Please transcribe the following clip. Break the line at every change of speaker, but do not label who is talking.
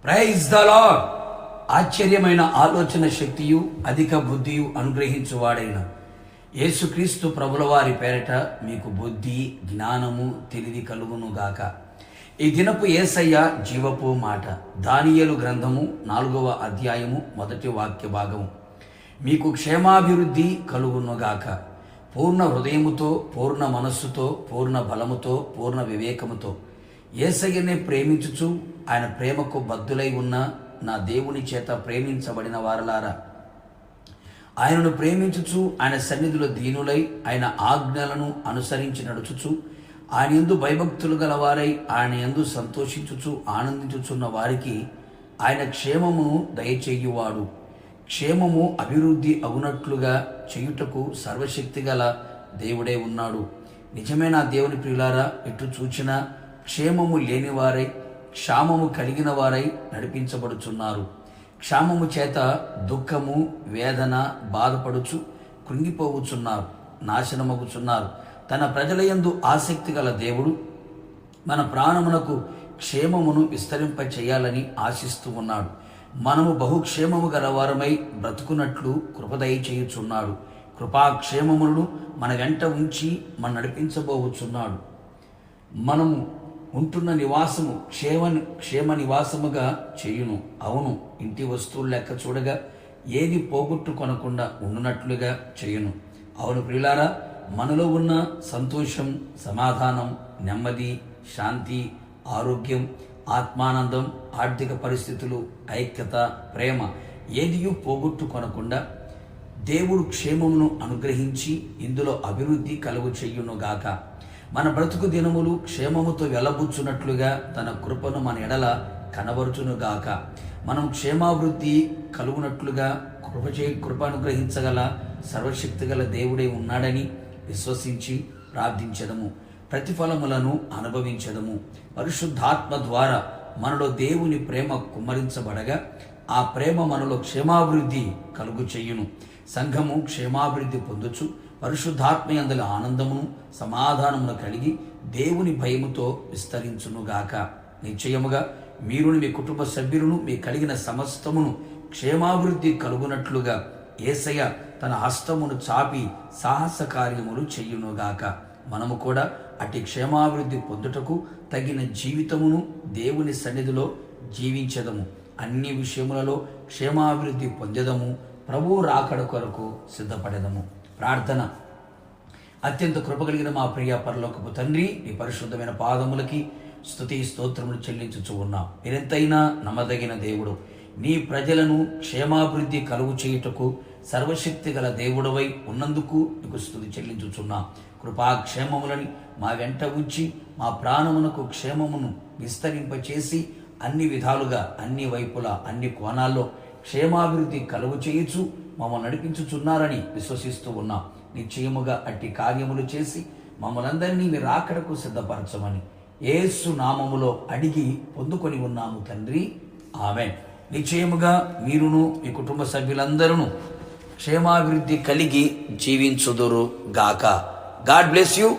Praise the lord. ఆశ్చర్యమైన ఆలోచన శక్తియు అధిక బుద్ధియు అనుగ్రహించువాడైన యేసుక్రీస్తు ప్రభుల వారి పేరట మీకు బుద్ధి, జ్ఞానము, తెలివి కలుగునుగాక. ఈ దినపు యేసయ్య జీవపు మాట. దానియేలు గ్రంథము 4వ అధ్యాయము 1వ వాక్య భాగము. మీకు క్షేమాభివృద్ధి కలుగునుగాక. పూర్ణ హృదయముతో, పూర్ణ మనస్సుతో, పూర్ణ బలముతో, పూర్ణ వివేకముతో యేసయ్యనే ప్రేమించుచు ఆయన ప్రేమకు బద్దులై ఉన్న నా దేవుని చేత ప్రేమించబడిన వారలారా, ఆయనను ప్రేమించుచు ఆయన సన్నిధిలో దీనులై ఆయన ఆజ్ఞలను అనుసరించి నడుచుచు ఆయన యందు భయభక్తులు గలవారై ఆయన యందు సంతోషించుచు ఆనందించుచున్న వారికి ఆయన క్షేమమును దయచేయువాడు. క్షేమము అభివృద్ధి అగునట్లుగా చేయుటకు సర్వశక్తి గల దేవుడే ఉన్నాడు. నిజమైన దేవుని ప్రియులారా, ఎటు చూచినా క్షేమము లేనివారై క్షామము కలిగిన వారై నడిపించబడుచున్నారు. క్షామము చేత దుఃఖము, వేదన, బాధపడుచు కృంగిపోవుచున్నారు, నాశనమగుచున్నారు. తన ప్రజల యందు ఆసక్తి గల దేవుడు మన ప్రాణమునకు క్షేమమును విస్తరింప చేయాలని ఆశిస్తూ ఉన్నాడు. మనము బహుక్షేమము గలవారమై బ్రతుకున్నట్లు కృపదయ చేయుచున్నాడు. కృపాక్షేమములను మన వెంట ఉంచి మన నడిపించబోచున్నాడు. మనము ఉంటున్న నివాసము క్షేమ నివాసముగా చేయును. అవును, ఇంటి వస్తువులు లెక్క చూడగా ఏది పోగొట్టుకొనకుండా ఉండునట్లుగా చేయును. అవును ప్రియులారా, మనలో ఉన్న సంతోషం, సమాధానం, నెమ్మది, శాంతి, ఆరోగ్యం, ఆత్మానందం, ఆర్థిక పరిస్థితులు, ఐక్యత, ప్రేమ ఏదియూ పోగొట్టుకొనకుండా దేవుడు క్షేమమును అనుగ్రహించి ఇందులో అభివృద్ధి కలుగు చెయ్యునుగాక. మన బ్రతుకు దినములు క్షేమముతో వెలబుచ్చున్నట్లుగా తన కృపను మన ఎడల కనబరుచునుగాక. మనం క్షేమాభివృద్ధి కలుగునట్లుగా కృప అనుగ్రహించగల సర్వశక్తి గల దేవుడే ఉన్నాడని విశ్వసించి ప్రార్థించదము. ప్రతిఫలములను అనుభవించదము. పరిశుద్ధాత్మ ద్వారా మనలో దేవుని ప్రేమ కుమ్మరించబడగా ఆ ప్రేమ మనలో క్షేమాభివృద్ధి కలుగు చెయ్యును. సంఘము క్షేమాభివృద్ధి పొందుచు పరిశుద్ధాత్మయందల ఆనందమును, సమాధానమును కలిగి దేవుని భయముతో విస్తరించునుగాక. నిశ్చయముగా మీరును మీ కుటుంబ సభ్యులను మీ కలిగిన సమస్తమును క్షేమాభివృద్ధి కలుగునట్లుగా యేసయ్య తన హస్తమును చాపి సాహస కార్యములు చెయ్యునుగాక. మనము కూడా అట్టి క్షేమాభివృద్ధి పొందుటకు తగిన జీవితమును దేవుని సన్నిధిలో జీవించదము. అన్ని విషయములలో క్షేమాభివృద్ధి పొందెదము. ప్రభువు రాకడ కొరకు సిద్ధపడెదము. ప్రార్థన. అత్యంత కృపగలిగిన మా ప్రియ పరలోకపు తండ్రి, నీ పరిశుద్ధమైన పాదములకి స్తుతి స్తోత్రములు చెల్లించుచు ఉన్నాం. మీరెంతైనా నమ్మదగిన దేవుడు. నీ ప్రజలను క్షేమాభివృద్ధి కలుగు చేయుటకు సర్వశక్తి గల దేవుడవై ఉన్నందుకు నీకు స్తుతి చెల్లించుచున్నాం. కృపాక్షేమములని మా వెంట ఉంచి మా ప్రాణమునకు క్షేమమును విస్తరింపచేసి అన్ని విధాలుగా, అన్ని వైపులా, అన్ని కోణాల్లో క్షేమాభివృద్ధి కలుగు చేయుచు మమ్మల్ని నడిపించుచున్నారని విశ్వసిస్తూ ఉన్నాం. నిశ్చయముగా అట్టి కార్యములు చేసి మమ్మల్ని అందరినీ మీరు రాకడకు సిద్ధపరచమని యేసు నామములో అడిగి పొందుకొని ఉన్నాము తండ్రి, ఆమేన్. నిశ్చయముగా మీరును మీ కుటుంబ సభ్యులందరూ క్షేమాభివృద్ధి కలిగి జీవించుదురు గాక. God bless you.